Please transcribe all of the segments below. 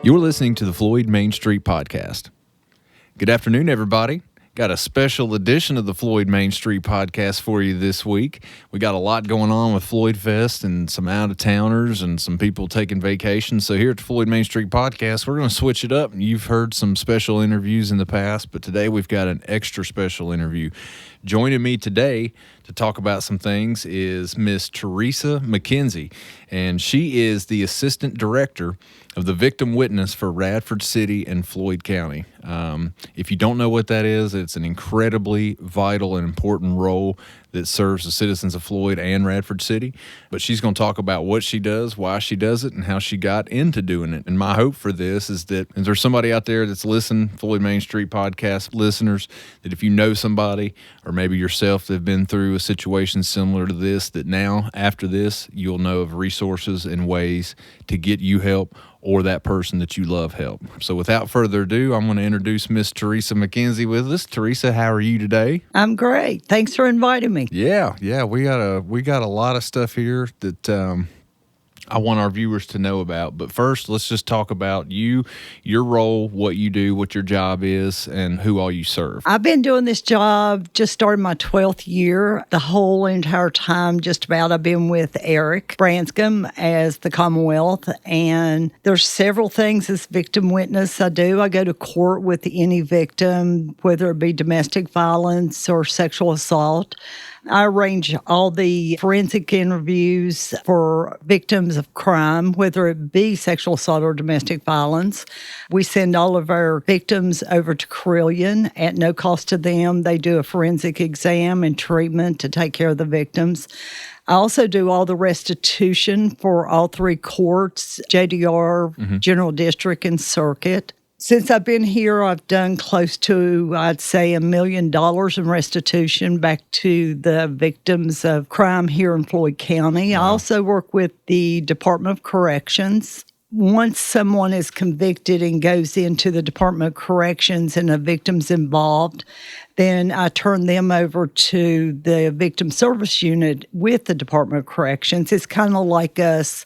You're listening to the Floyd Main Street Podcast. Good afternoon, everybody. Got a special edition of the Floyd Main Street Podcast for you this week. We got a lot going on with Floyd Fest and some out-of-towners and some people taking vacations. So here at the Floyd Main Street Podcast, we're going to switch it up. You've heard some special interviews in the past, but today we've got an extra special interview. Joining me today to talk about some things is Miss Teresa McKensie, and she is the Assistant Director of the Victim Witness for Radford City and Floyd County. If you don't know what that is, it's an incredibly vital and important role that serves the citizens of Floyd and Radford City. But she's going to talk about what she does, why she does it, and how she got into doing it. And my hope for this is that if there's somebody out there that's listening, Floyd Main Street Podcast listeners, that if you know somebody or maybe yourself that have been through a situation similar to this, that now, after this, you'll know of resources and ways to get you help or that person that you love help. So without further ado, I'm going to introduce Miss Teresa McKensie with us. Teresa, how are you today? I'm great. Thanks for inviting me. Yeah, we got a lot of stuff here that I want our viewers to know about. But first, let's just talk about you, your role, what you do, what your job is, and who all you serve. I've been doing this job, just started my 12th year. The whole entire time, just about, I've been with Eric Branscombe as the Commonwealth. And there's several things as victim witness I do. I go to court with any victim, whether it be domestic violence or sexual assault. I arrange all the forensic interviews for victims of crime, whether it be sexual assault or domestic violence. We send all of our victims over to Carilion at no cost to them. They do a forensic exam and treatment to take care of the victims. I also do all the restitution for all three courts, JDR, General District, and Circuit. Since I've been here, I've done close to, I'd say, $1 million in restitution back to the victims of crime here in Floyd County. Wow. I also work with the Department of Corrections. Once someone is convicted and goes into the Department of Corrections and a victim's involved, then I turn them over to the Victim Service Unit with the Department of Corrections. It's kind of like us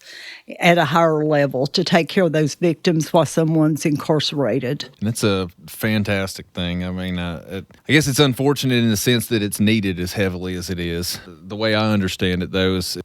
at a higher level to take care of those victims while someone's incarcerated. And it's a fantastic thing. I mean, I guess it's unfortunate in the sense that it's needed as heavily as it is. The way I understand it, though, is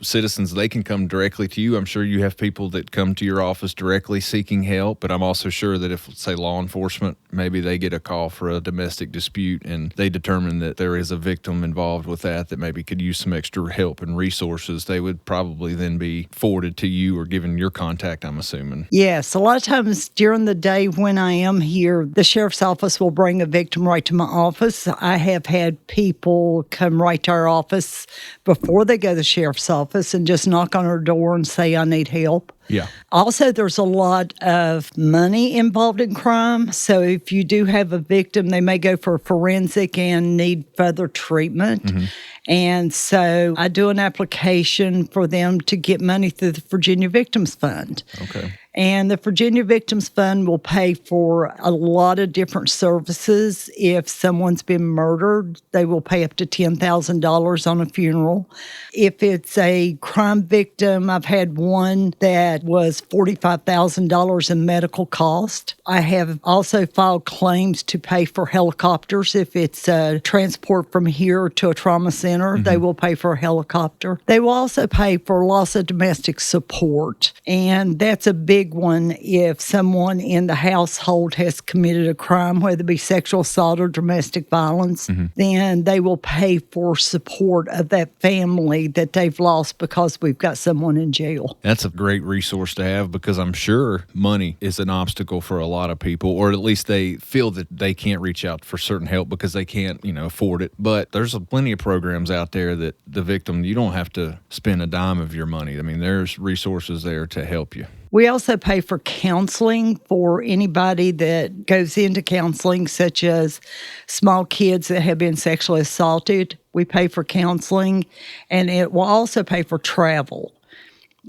citizens, they can come directly to you. I'm sure you have people that come to your office directly seeking help, but I'm also sure that if, say, law enforcement, maybe they get a call for a domestic dispute and they determine that there is a victim involved with that maybe could use some extra help and resources, they would probably then be forwarded to you or given your contact, I'm assuming. Yes. A lot of times during the day when I am here, the sheriff's office will bring a victim right to my office. I have had people come right to our office before they go to the sheriff's office and just knock on our door and say, I need help. Yeah. Also, there's a lot of money involved in crime. So if you do have a victim, they may go for a forensic and need further treatment. Mm-hmm. And so I do an application for them to get money through the Virginia Victims Fund. Okay. And the Virginia Victims Fund will pay for a lot of different services. If someone's been murdered, they will pay up to $10,000 on a funeral. If it's a crime victim, I've had one that was $45,000 in medical cost. I have also filed claims to pay for helicopters. If it's a transport from here to a trauma center, they will pay for a helicopter. They will also pay for loss of domestic support. And that's a big one. If someone in the household has committed a crime, whether it be sexual assault or domestic violence, then they will pay for support of that family that they've lost because we've got someone in jail. That's a great resource to have because I'm sure money is an obstacle for a lot of people, or at least they feel that they can't reach out for certain help because they can't, afford it. But there's plenty of programs out there that the victim, you don't have to spend a dime of your money. I mean, there's resources there to help you. We also pay for counseling for anybody that goes into counseling, such as small kids that have been sexually assaulted. We pay for counseling, and it will also pay for travel.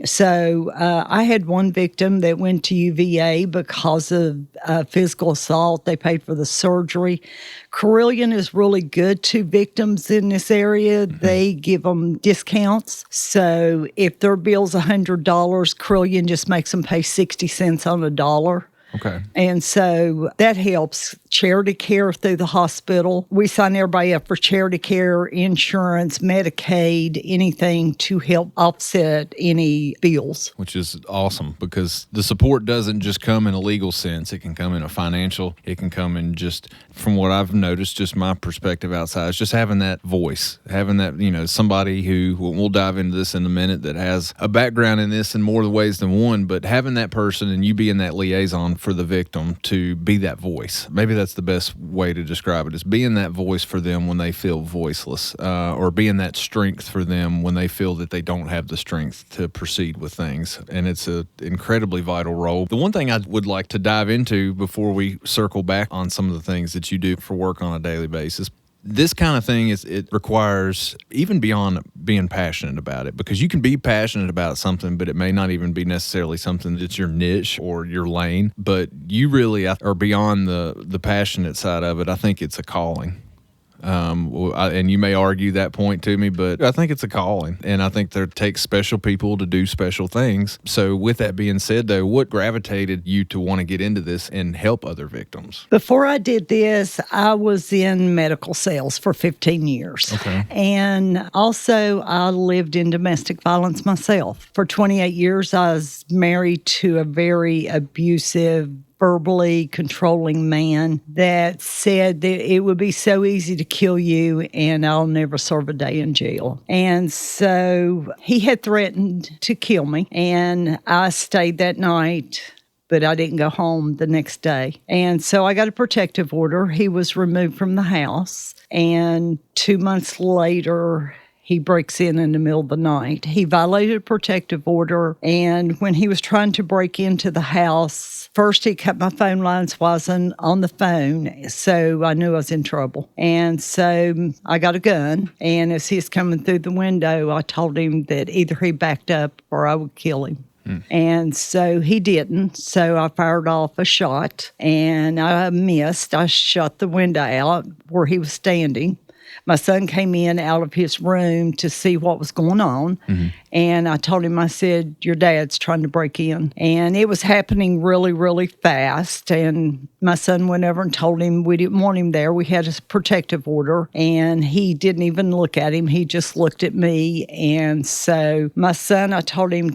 So I had one victim that went to UVA because of physical assault. They paid for the surgery. Carilion is really good to victims in this area. They give them discounts. So if their bill's $100, Carilion just makes them pay 60 cents on a dollar. Okay. And so that helps. Charity care through the hospital. We sign everybody up for charity care, insurance, Medicaid, anything to help offset any bills. Which is awesome because the support doesn't just come in a legal sense. It can come in a financial. It can come in just, from what I've noticed, just my perspective outside, it's just having that voice, having that, somebody who, we'll dive into this in a minute, that has a background in this in more ways than one, but having that person and you being that liaison for the victim to be that voice. Maybe that's the best way to describe it, is being that voice for them when they feel voiceless, or being that strength for them when they feel that they don't have the strength to proceed with things. And it's an incredibly vital role. The one thing I would like to dive into before we circle back on some of the things that you do for work on a daily basis, this kind of thing it requires, even beyond being passionate about it, because you can be passionate about something, but it may not even be necessarily something that's your niche or your lane. But you really are beyond the passionate side of it. I think it's a calling. And you may argue that point to me, but I think it's a calling, and I think there takes special people to do special things. So with that being said, though, what gravitated you to want to get into this and help other victims? Before I did this, I was in medical sales for 15 years. Okay. And also I lived in domestic violence myself. For 28 years, I was married to a very abusive, verbally controlling man that said that it would be so easy to kill you and I'll never serve a day in jail. And so he had threatened to kill me, and I stayed that night, but I didn't go home the next day. And so I got a protective order. He was removed from the house, and 2 months later, he breaks in the middle of the night. He violated a protective order, and when he was trying to break into the house, first he cut my phone lines while I was on the phone, so I knew I was in trouble. And so I got a gun, and as he was coming through the window, I told him that either he backed up or I would kill him. And so he didn't. So I fired off a shot, and I missed. I shot the window out where he was standing. My son came in out of his room to see what was going on. Mm-hmm. And I told him, I said, your dad's trying to break in. And it was happening really, really fast. And my son went over and told him we didn't want him there. We had a protective order. And he didn't even look at him. He just looked at me. And so my son, I told him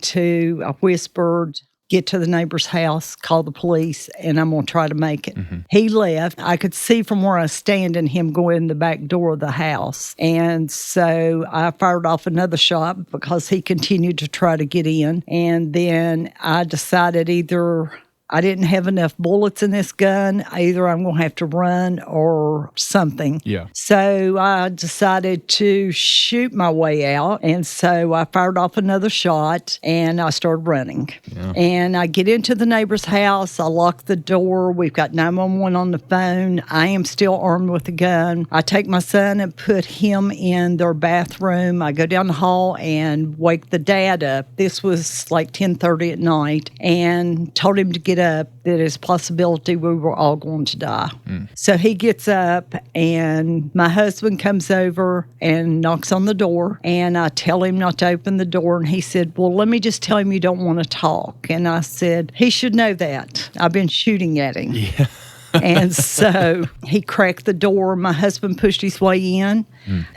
I whispered, get to the neighbor's house, call the police, and I'm going to try to make it. Mm-hmm. He left. I could see from where I was standing him go in the back door of the house. And so I fired off another shot because he continued to try to get in. And then I decided either I didn't have enough bullets in this gun. Either I'm going to have to run or something. Yeah. So I decided to shoot my way out. And so I fired off another shot and I started running. Yeah. And I get into the neighbor's house. I lock the door. We've got 911 on the phone. I am still armed with a gun. I take my son and put him in their bathroom. I go down the hall and wake the dad up. This was like 10:30 at night, and told him to get up, that it's possibility we were all going to die. So he gets up, and my husband comes over and knocks on the door, and I tell him not to open the door, and he said, well, let me just tell him you don't want to talk. And I said, he should know that. I've been shooting at him. Yeah. And so he cracked the door. My husband pushed his way in.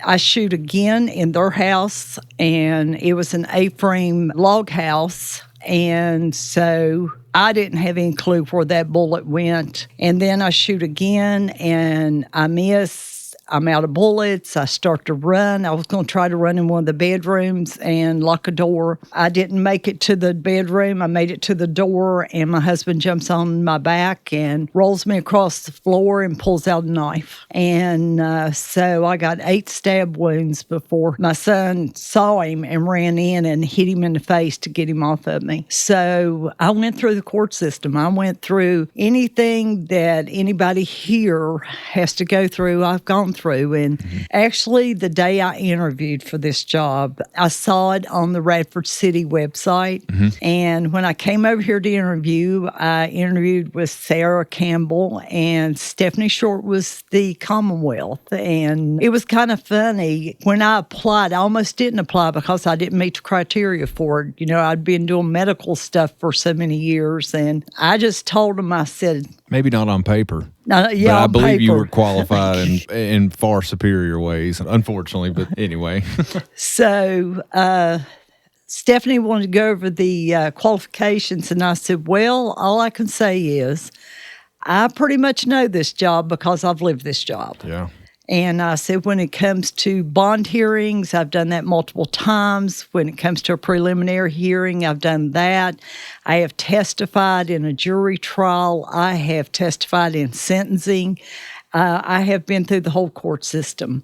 I shoot again in their house, and it was an A-frame log house. And so I didn't have any clue where that bullet went. And then I shoot again, and I miss. I'm out of bullets. I start to run. I was going to try to run in one of the bedrooms and lock a door. I didn't make it to the bedroom. I made it to the door, and my husband jumps on my back and rolls me across the floor and pulls out a knife. And so I got 8 stab wounds before my son saw him and ran in and hit him in the face to get him off of me. So I went through the court system. I went through anything that anybody here has to go through. I've gone through. And actually, the day I interviewed for this job, I saw it on the Radford City website. And when I came over here to interview, I interviewed with Sarah Campbell, and Stephanie Short was the Commonwealth. And it was kind of funny. When I applied, I almost didn't apply because I didn't meet the criteria for it. You know, I'd been doing medical stuff for so many years, and I just told them, I said, maybe not on paper. yeah, but I on believe you paper. were qualified in far superior ways, unfortunately. But anyway. So Stephanie wanted to go over the qualifications, and I said, well, all I can say is I pretty much know this job because I've lived this job. Yeah. And I said, when it comes to bond hearings, I've done that multiple times. When it comes to a preliminary hearing, I've done that. I have testified in a jury trial. I have testified in sentencing. I have been through the whole court system.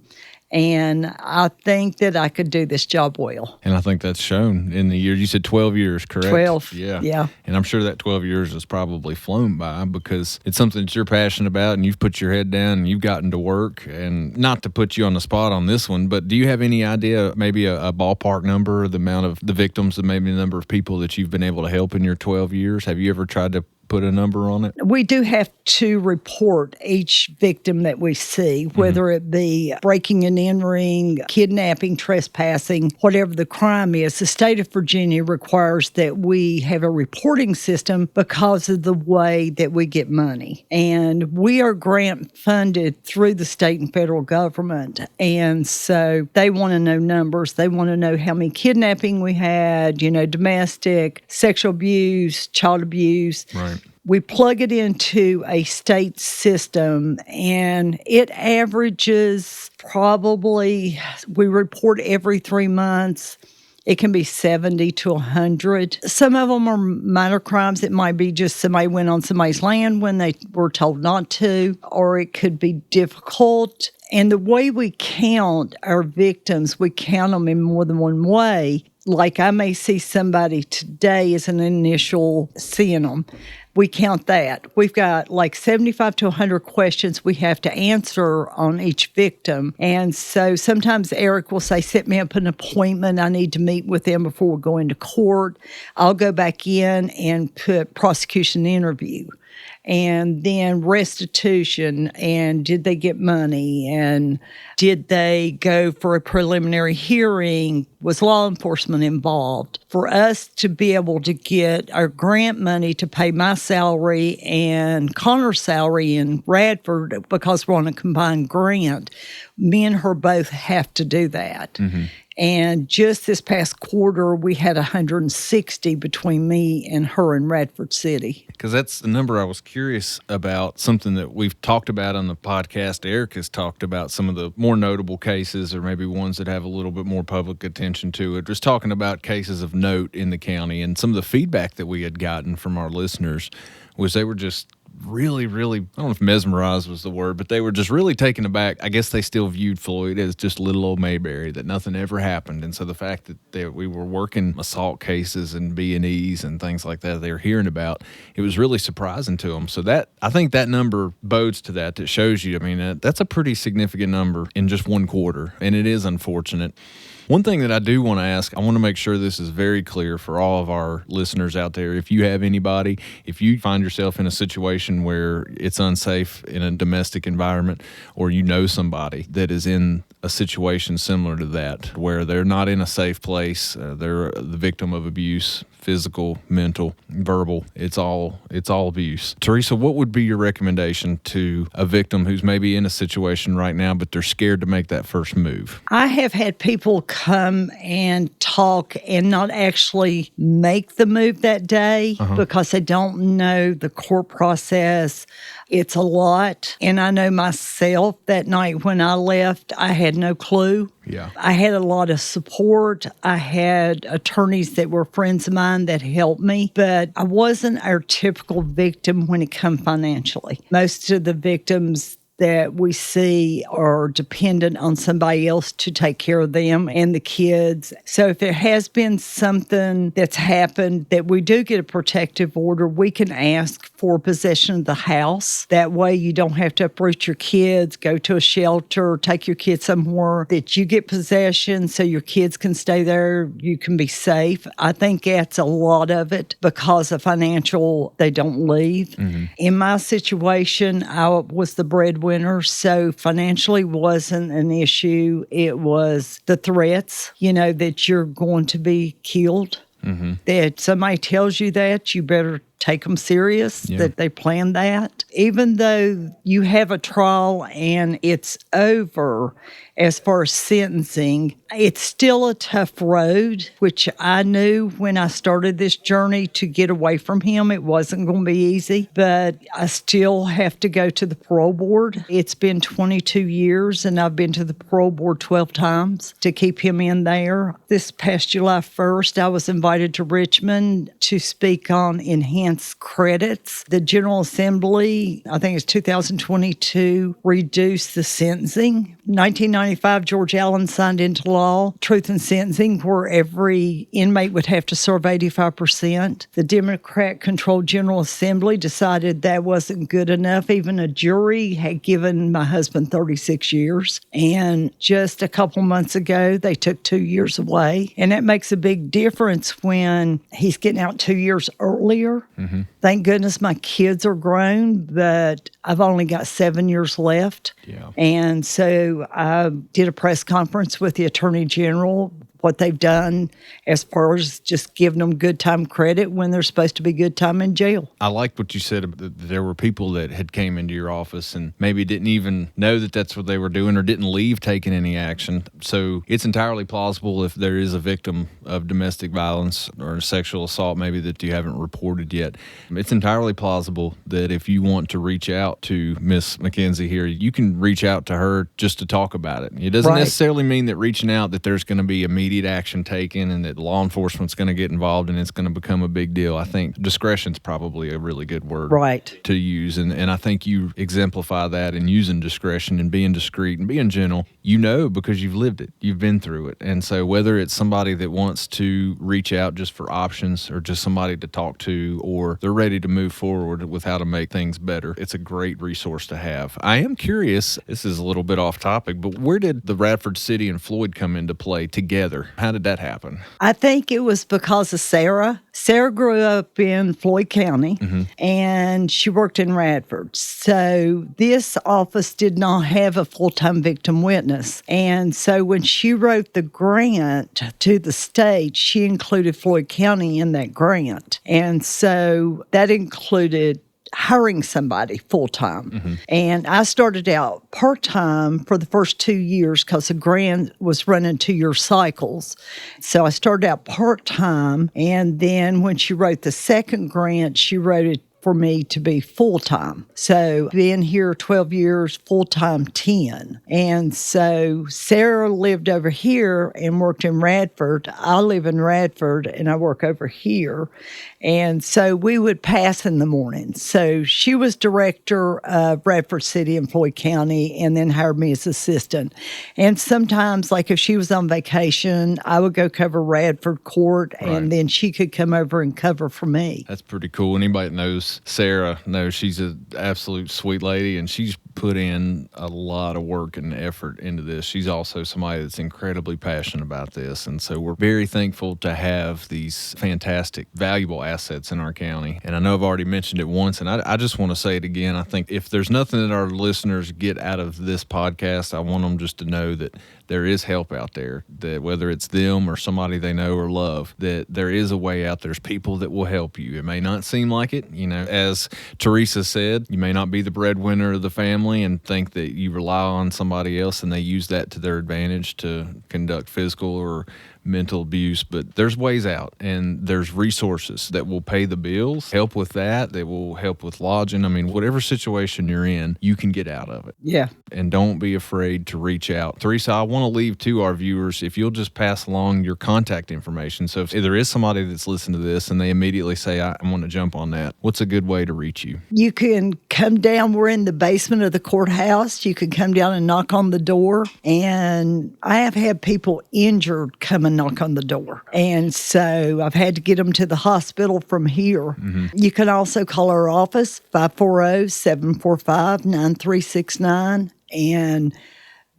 And I think that I could do this job well. And I think that's shown in the years. You said 12 years, correct? 12, yeah. yeah. And I'm sure that 12 years has probably flown by because it's something that you're passionate about and you've put your head down and you've gotten to work. And not to put you on the spot on this one, but do you have any idea, maybe a ballpark number, the amount of the victims and maybe the number of people that you've been able to help in your 12 years? Have you ever tried to put a number on it? We do have to report each victim that we see, whether it be breaking and entering, kidnapping, trespassing, whatever the crime is. The state of Virginia requires that we have a reporting system because of the way that we get money. And we are grant funded through the state and federal government. And so they want to know numbers. They want to know how many kidnapping we had, you know, domestic, sexual abuse, child abuse. Right. We plug it into a state system, and it averages probably, we report every 3 months. It can be 70 to 100. Some of them are minor crimes. It might be just somebody went on somebody's land when they were told not to, or it could be difficult. And the way we count our victims, we count them in more than one way. Like I may see somebody today as an initial seeing them. We count that. We've got like 75 to 100 questions we have to answer on each victim. And so sometimes Eric will say, set me up an appointment. I need to meet with them before we go into court. I'll go back in and put prosecution interview. And then restitution, and did they get money, and did they go for a preliminary hearing? Was law enforcement involved? For us to be able to get our grant money to pay my salary and Connor's salary in Radford, because we're on a combined grant, me and her both have to do that. And just this past quarter, we had 160 between me and her in Radford City. Because that's the number I was curious about, something that we've talked about on the podcast. Eric has talked about some of the more notable cases, or maybe ones that have a little bit more public attention to it. Just talking about cases of note in the county, and some of the feedback that we had gotten from our listeners was they were just really, I don't know if mesmerized was the word, but they were just really taken aback. I guess they still viewed Floyd as just little old Mayberry, that nothing ever happened. And so the fact that we were working assault cases and B&Es and things like that they were hearing about, it was really surprising to them. So that, I think that number bodes to that shows you, I mean, that's a pretty significant number in just one quarter, and it is unfortunate. One thing that I do want to ask, I want to make sure this is very clear for all of our listeners out there. If you have anybody, if you find yourself in a situation where it's unsafe in a domestic environment, or you know somebody that is in a situation similar to that, where they're not in a safe place, they're the victim of abuse, physical, mental, verbal, it's all abuse. Teresa, what would be your recommendation to a victim who's maybe in a situation right now, but they're scared to make that first move? I have had people come and talk and not actually make the move that day because they don't know the court process. It's a lot. And I know myself that night when I left, I had no clue. Yeah. I had a lot of support. I had attorneys that were friends of mine that helped me, but I wasn't our typical victim when it comes financially. Most of the victims that we see are dependent on somebody else to take care of them and the kids. So if there has been something that's happened that we do get a protective order, we can ask for possession of the house. That way you don't have to uproot your kids, go to a shelter, take your kids somewhere, that you get possession so your kids can stay there, you can be safe. I think that's a lot of it because of financial, they don't leave. Mm-hmm. In my situation, I was the breadwinner, so financially wasn't an issue. It was the threats, that you're going to be killed. Mm-hmm. That somebody tells you that, you better take them serious, that they plan that. Even though you have a trial and it's over as far as sentencing, it's still a tough road, which I knew when I started this journey to get away from him. It wasn't going to be easy, but I still have to go to the parole board. It's been 22 years, and I've been to the parole board 12 times to keep him in there. This past July 1st, I was invited to Richmond to speak on enhanced credits. The General Assembly, I think it's 2022, reduced the sentencing. 1995, George Allen signed into law truth in sentencing, where every inmate would have to serve 85%. The Democrat-controlled General Assembly decided that wasn't good enough. Even a jury had given my husband 36 years. And just a couple months ago, they took 2 years away. And that makes a big difference when he's getting out 2 years earlier. Mm-hmm. Thank goodness my kids are grown, but I've only got 7 years left. Yeah. And so I did a press conference with the Attorney General, what they've done as far as just giving them good time credit when they're supposed to be good time in jail. I liked what you said. There were people that had came into your office and maybe didn't even know that that's what they were doing or didn't leave taking any action. So it's entirely plausible if there is a victim of domestic violence or sexual assault maybe that you haven't reported yet. It's entirely plausible that if you want to reach out to Miss McKensie here, you can reach out to her just to talk about it. It doesn't necessarily mean that reaching out that there's going to be immediate action taken and that law enforcement's going to get involved and it's going to become a big deal. I think discretion's probably a really good word to use. And I think you exemplify that in using discretion and being discreet and being gentle. Because you've lived it. You've been through it. And so whether it's somebody that wants to reach out just for options or just somebody to talk to or they're ready to move forward with how to make things better, it's a great resource to have. I am curious, this is a little bit off topic, but where did the Radford City and Floyd come into play together? How did that happen? I think it was because of Sarah. Sarah grew up in Floyd County, and she worked in Radford. So this office did not have a full-time victim witness. And so when she wrote the grant to the state, she included Floyd County in that grant. And so that included hiring somebody full-time. Mm-hmm. And I started out part-time for the first 2 years because the grant was running 2-year cycles. So I started out part-time, and then when she wrote the second grant, she wrote it for me to be full-time. So been here 12 years, full-time 10. And so Sarah lived over here and worked in Radford. I live in Radford and I work over here. And so we would pass in the morning. So she was director of Radford City and Floyd County and then hired me as assistant. And sometimes, like if she was on vacation, I would go cover Radford Court and then she could come over and cover for me. That's pretty cool. Anybody that knows Sarah knows she's an absolute sweet lady and she's put in a lot of work and effort into this. She's also somebody that's incredibly passionate about this. And so we're very thankful to have these fantastic, valuable assets in our county. And I know I've already mentioned it once, and I just want to say it again. I think if there's nothing that our listeners get out of this podcast, I want them just to know that there is help out there, that whether it's them or somebody they know or love, that there is a way out. There's people that will help you. It may not seem like it. As Teresa said, you may not be the breadwinner of the family and think that you rely on somebody else and they use that to their advantage to conduct physical or mental abuse, but there's ways out and there's resources that will pay the bills, help with that will help with lodging. I mean, whatever situation you're in, you can get out of it. Yeah. And don't be afraid to reach out. Teresa, I want to leave to our viewers, if you'll just pass along your contact information. So if there is somebody that's listening to this and they immediately say, I want to jump on that, what's a good way to reach you? You can come down. We're in the basement of the courthouse. You can come down and knock on the door. And I have had people injured coming and knock on the door. And so I've had to get them to the hospital from here. You can also call our office, 540-745-9369. And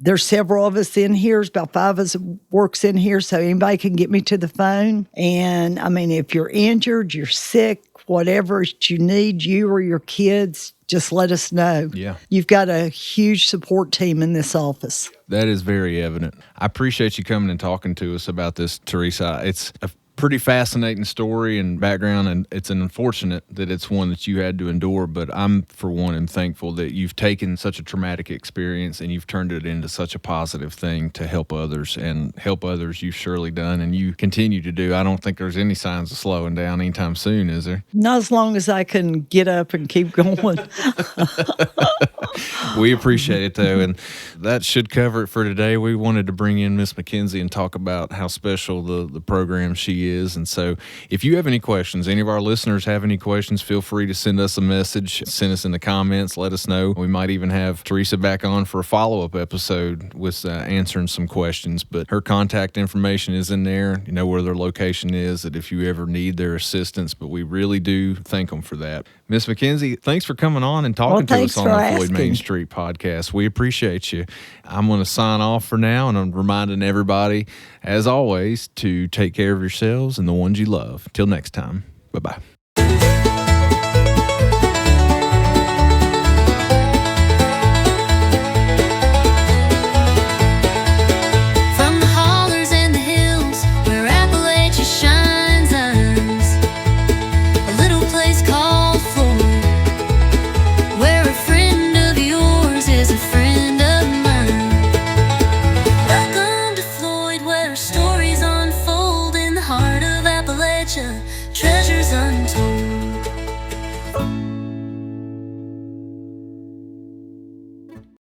there's several of us in here. There's about 5 of us works in here, so anybody can get me to the phone. And, I mean, if you're injured, you're sick, whatever you need, you or your kids, just let us know. Yeah. You've got a huge support team in this office. That is very evident. I appreciate you coming and talking to us about this, Teresa. It's a pretty fascinating story and background, and it's unfortunate that it's one that you had to endure, but I'm, for one, am thankful that you've taken such a traumatic experience and you've turned it into such a positive thing to help others, and help others you've surely done, and you continue to do. I don't think there's any signs of slowing down anytime soon, is there? Not as long as I can get up and keep going. We appreciate it, though, and that should cover it for today. We wanted to bring in Miss McKensie and talk about how special the program she is. And so if you have any questions, any of our listeners have any questions, feel free to send us a message, send us in the comments, let us know. We might even have Teresa back on for a follow-up episode with answering some questions, but her contact information is in there. You know where their location is, that if you ever need their assistance, but we really do thank them for that. Miss McKensie, thanks for coming on and talking to us on the Floyd Main Street podcast. We appreciate you. I'm going to sign off for now, and I'm reminding everybody, as always, to take care of yourselves and the ones you love. Till next time, bye-bye.